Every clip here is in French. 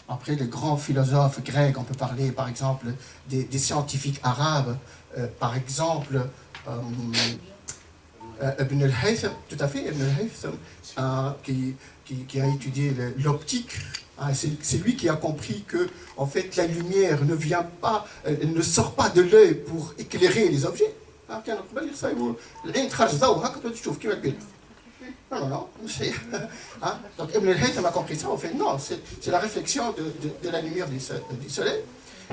Après les grands philosophes grecs, on peut parler par exemple des scientifiques arabes, par exemple Ibn al-Haytham, tout à fait, Ibn al-Haytham, qui a étudié l'optique. C'est lui qui a compris que en fait, la lumière ne vient pas, elle ne sort pas de l'œil pour éclairer les objets. Non, non, non. Donc Ibn al-Haytham a compris ça, en fait, non, c'est la réflexion de la lumière du soleil.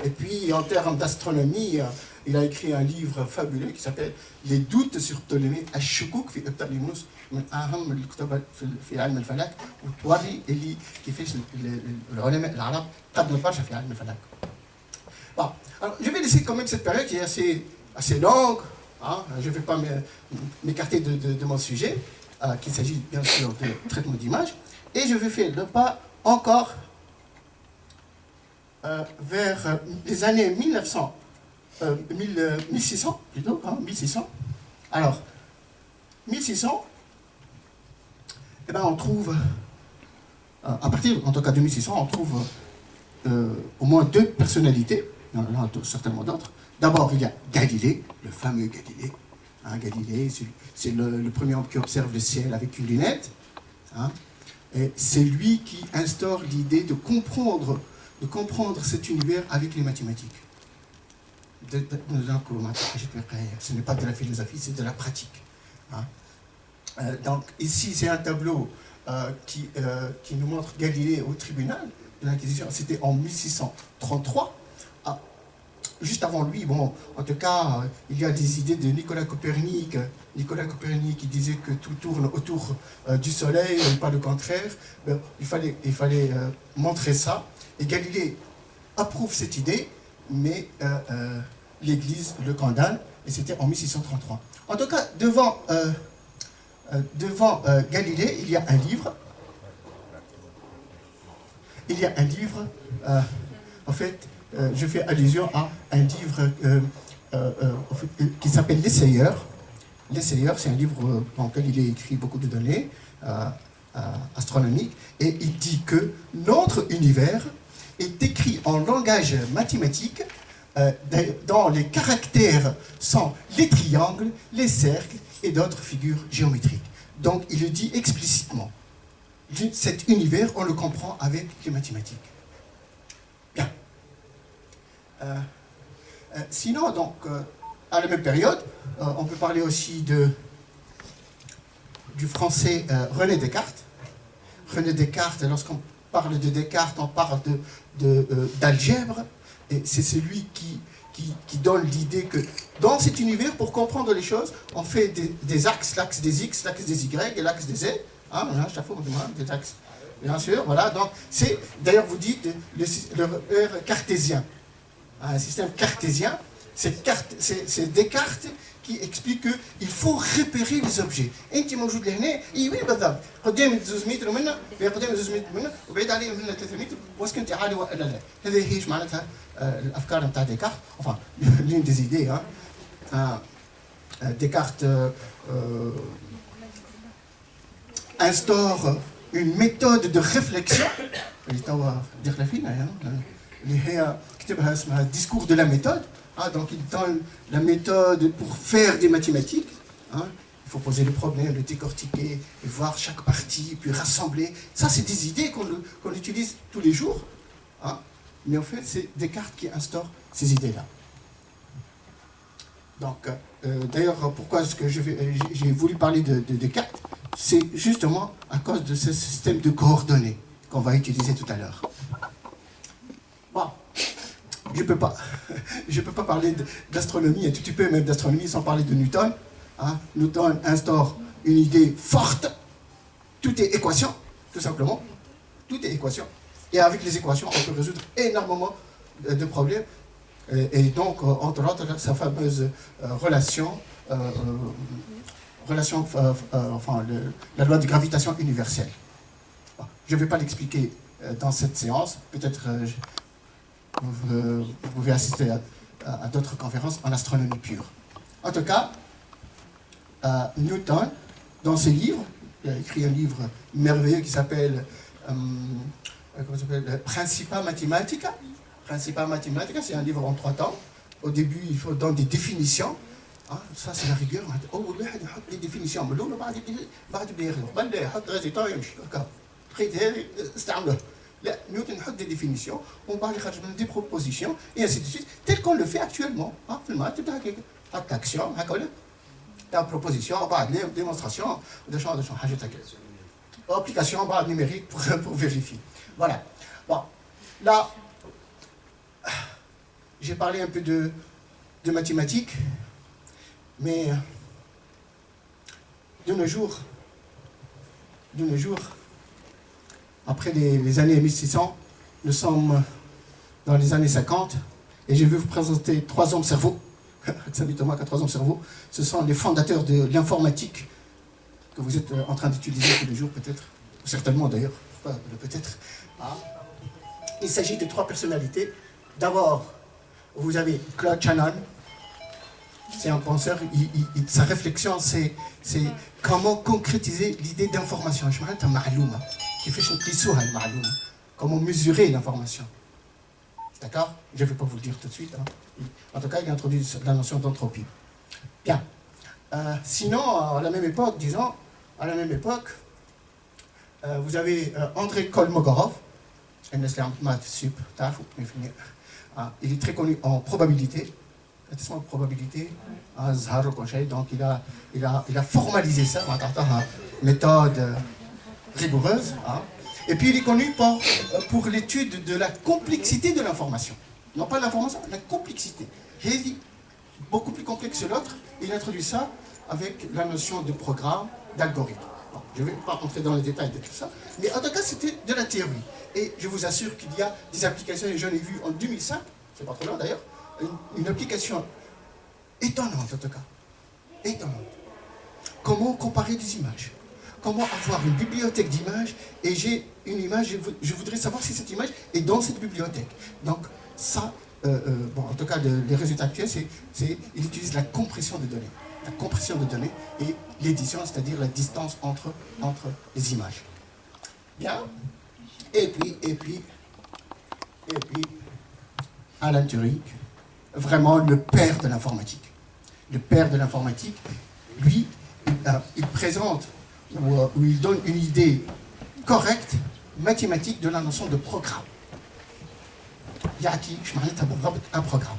Et puis, en termes d'astronomie, il a écrit un livre fabuleux qui s'appelle Les doutes sur Ptolémée, الشكوك في إبطالينوس من أهم الكتب في علم الفلك وتوري اللي كيفاش العلماء العرب قدموا برشا في علم الفلك. Bon, alors je vais laisser quand même cette période qui est assez longue. Je ne vais pas m'écarter de mon sujet, qu'il s'agit bien sûr de traitement d'image, et je vais faire le pas encore vers les années 1600 plutôt, 1600. Alors, 1600, eh ben on trouve, à partir en tout cas de 1600, on trouve au moins deux personnalités, il y en a certainement d'autres. D'abord, il y a Galilée, le fameux Galilée. Galilée, c'est le premier homme qui observe le ciel avec une lunette. Et c'est lui qui instaure l'idée de comprendre cet univers avec les mathématiques. Ce n'est pas de la philosophie, c'est de la pratique. Donc ici, c'est un tableau qui nous montre Galilée au tribunal de l'Inquisition. C'était en 1633. Juste avant lui, bon, en tout cas, il y a des idées de Nicolas Copernic. Nicolas Copernic qui disait que tout tourne autour du Soleil, et pas le contraire. Il fallait montrer ça. Et Galilée approuve cette idée, mais l'Église le condamne, et c'était en 1633. En tout cas, devant Galilée, il y a un livre. En fait, je fais allusion à un livre qui s'appelle L'Essayeur. L'Essayeur, c'est un livre dans lequel il est écrit beaucoup de données astronomiques, et il dit que notre univers est écrit en langage mathématique, dont les caractères sont les triangles, les cercles et d'autres figures géométriques. Donc il le dit explicitement. Cet univers, on le comprend avec les mathématiques. Bien. Sinon, donc, à la même période, on peut parler aussi du français René Descartes. René Descartes, lorsqu'on parle de Descartes, on parle d'algèbre, et c'est celui qui donne l'idée que dans cet univers, pour comprendre les choses, on fait des axes, l'axe des X, l'axe des Y et l'axe des Z. Des axes. Bien sûr, voilà. Donc, c'est, d'ailleurs, vous dites le repère cartésien. Un système cartésien, c'est Descartes qui explique qu'il faut repérer les objets. انت موجود لهنا اي وين بالضبط قدامك 2 متر منه قدامك 2 متر منه وبعيد عليه منه 3 متر واسكو انت عالي ولا لا. هذه هي معناتها الافكار نتاع ديكارت. Enfin, l'une des idées. Descartes instaure une méthode de réflexion اللي توا داخله فينا اللي هي كتبها اسمها discours de la méthode. Donc il donne la méthode pour faire des mathématiques. Il faut poser le problème, le décortiquer, et voir chaque partie, puis rassembler. Ça, c'est des idées qu'on utilise tous les jours. Mais en fait, c'est Descartes qui instaure ces idées-là. Donc, d'ailleurs, pourquoi est-ce que j'ai voulu parler de Descartes? C'est justement à cause de ce système de coordonnées qu'on va utiliser tout à l'heure. Bon. Je ne peux pas parler d'astronomie, un tout petit peu même d'astronomie, sans parler de Newton. Newton instaure une idée forte. Tout est équation, tout simplement. Tout est équation. Et avec les équations, on peut résoudre énormément de problèmes. Et donc, entre autres, sa fameuse relation, la loi de gravitation universelle. Bon, je ne vais pas l'expliquer dans cette séance. Peut-être... vous pouvez assister à d'autres conférences en astronomie pure. En tout cas, Newton, dans ses livres, il a écrit un livre merveilleux qui s'appelle comment ça s'appelle, Principia Mathematica. Principia Mathematica, c'est un livre en 3 temps. Au début, il faut donner des définitions. Ça, c'est la rigueur. أول واحد يحط des définitions من الأول بعد بياخذوا قبل يحط ريزلتا يمشي هكا. لقيت هذه استعملوها. لا, نيوتن يحط des définitions, ومن بعد يخرج من des propositions, et ainsi de suite, tel qu'on le fait actuellement. في الماث تبدا هكاك. حط l'action, هكا ولا؟ تاع proposition, بعد ليه démonstration, de حاجات هكا. Application بعد numérique pour vérifier. Voilà. Bon, là, j'ai parlé un peu de mathématiques, mais de nos jours, après les années 1600, nous sommes dans les années 50, et je vais vous présenter 3 hommes cerveaux. Thomas a 3 hommes cerveaux. Ce sont les fondateurs de l'informatique que vous êtes en train d'utiliser tous les jours, peut-être, certainement d'ailleurs, peut-être. Il s'agit de 3 personnalités. D'abord, vous avez Claude Shannon. C'est un penseur, sa réflexion, c'est comment concrétiser l'idée d'information. Comment mesurer l'information. D'accord? Je ne vais pas vous le dire tout de suite. En tout cas, il a introduit la notion d'entropie. Bien. Sinon, à la même époque, vous avez Andrei Kolmogorov. Il est très connu en probabilité. Donc il a formalisé ça, méthode rigoureuse. Et puis il est connu pour l'étude de la complexité de l'information. Non pas l'information, la complexité. Beaucoup plus complexe que l'autre. Il introduit ça avec la notion de programme, d'algorithme. Bon, je ne vais pas rentrer dans les détails de tout ça, mais en tout cas c'était de la théorie. Et je vous assure qu'il y a des applications, et j'en ai vu en 2005, c'est pas trop loin d'ailleurs, une application étonnante en tout cas, étonnante. Comment comparer des images? Comment avoir une bibliothèque d'images et j'ai une image, je voudrais savoir si cette image est dans cette bibliothèque. Donc ça, en tout cas les résultats actuels, il utilise la compression de données. La compression de données et l'édition, c'est-à-dire la distance entre les images. Bien. Et puis, Alan Turing, vraiment le père de l'informatique. Le père de l'informatique, lui, il présente ou il donne une idée correcte, mathématique, de la notion de programme. Yaki, je m'arrête un programme.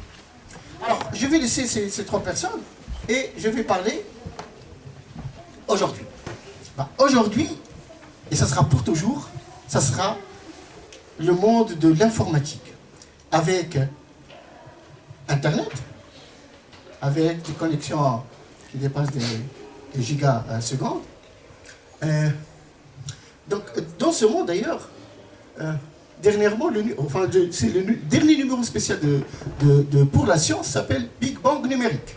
Alors, je vais laisser ces 3 personnes et je vais parler aujourd'hui. Aujourd'hui, et ça sera pour toujours, ça sera le monde de l'informatique, avec Internet, avec des connexions qui dépassent des gigas secondes. Donc, dans ce monde d'ailleurs, dernièrement, c'est le dernier numéro spécial pour la science s'appelle Big Bang numérique.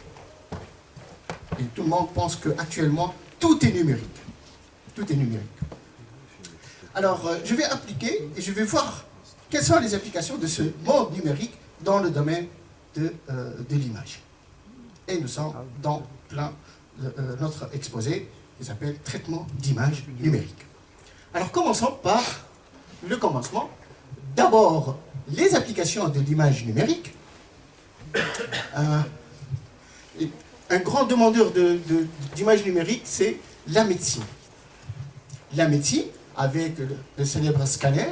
Et tout le monde pense qu'actuellement, tout est numérique. Tout est numérique. Alors, je vais appliquer et je vais voir quelles sont les applications de ce monde numérique dans le domaine de l'image. Et nous sommes dans notre exposé qui s'appelle Traitement d'images numériques. Alors, commençons par le commencement. D'abord, les applications de l'image numérique. Un grand demandeur d'images numériques, c'est la médecine. La médecine, avec le célèbre scanner,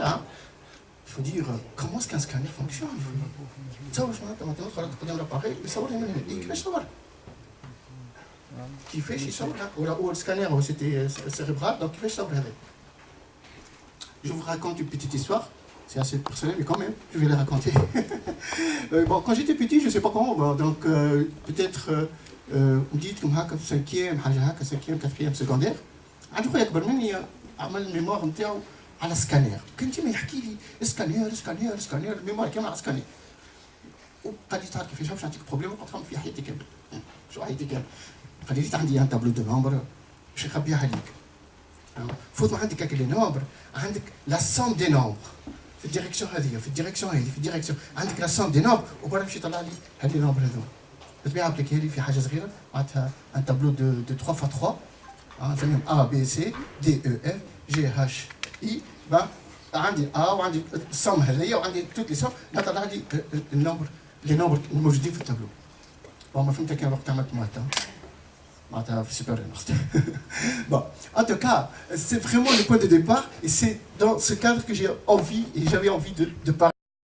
il faut dire comment est-ce qu'un scanner fonctionne. Qui fait chez ça, ou le scanner, c'était cérébral, donc il fait ça. Je vous raconte une petite histoire, c'est assez personnel, mais quand même, je vais la raconter. Bon, quand j'étais petit, je ne sais pas comment, donc peut-être, vous dites comme ça, 5e, 5e, 4e secondaire, عندي خويا أكبر مني عمل الميموار نتاعو على سكانير، كان ديما يحكي لي سكانير الميموار كامل على سكانير. وقال لي تعرف كيفاش باش نعطيك بروبليم وقت في حياتي كامل. شو حياتي كامل؟ قال لي عندي ان تابلو دو نومبر باش نخبيها عليك. فوت ما عندك هكا لي نومبر، عندك لا سوم دي نومبر في الديريكسيون هذه، في الديريكسيون هذه، في الديريكسيون عندك لا سوم دي نومبر وبرا باش يطلع لي هاد لي نومبر هذوما. تبيع ابليكي لي في حاجه صغيره معناتها ان تابلو دو 3 x 3. A, B, C, D, E, F, G, H, I, عندي وعندي الصم هذايا وعندي توت لي صم نطلع عندي les nombres الموجودين في التابلو. ما فهمت كان وقت عملت معناتها في سوبر Bon, en tout cas, c'est vraiment le point de départ et c'est dans ce cadre que j'ai envie et j'avais envie de parler.